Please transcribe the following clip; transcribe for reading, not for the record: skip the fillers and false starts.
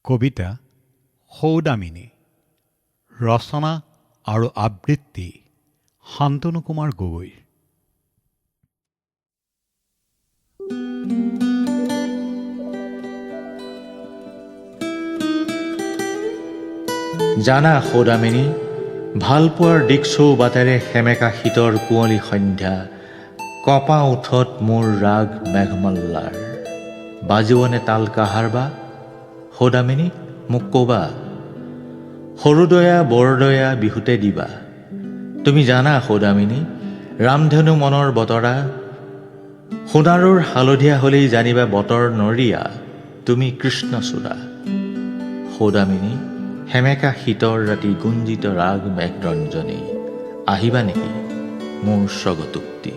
কবিতা সৌদামিনী, ৰচনা আৰু আবৃত্তি শান্তনু কুমাৰ গগৈ। জানা সৌদামিনী, ভালপোৱাৰ দিক চৌবাটেৰে সেমেকা শীতৰ কুঁৱলী সন্ধ্যা, কপা ওঠত মোৰ ৰাগ মেঘমল্লাৰ। বাজিবনে তাল কাহাৰ বা? সৌদামিনী মোক ক'বা, সৰুদয়া বৰদয়া বিহুতে দিবা। তুমি জানা সৌদামিনী, ৰামধেনু মনৰ বতৰা, সোণাৰুৰ হালধীয়া হ'লেই জানিবা বতৰ নৰিয়া, তুমি কৃষ্ণচূড়া। সৌদামিনী, সেমেকা শীতৰ ৰাতি গুঞ্জিত ৰাগ মেঘৰঞ্জনী, আহিবা নেকি মোৰ স্বগতোক্তি।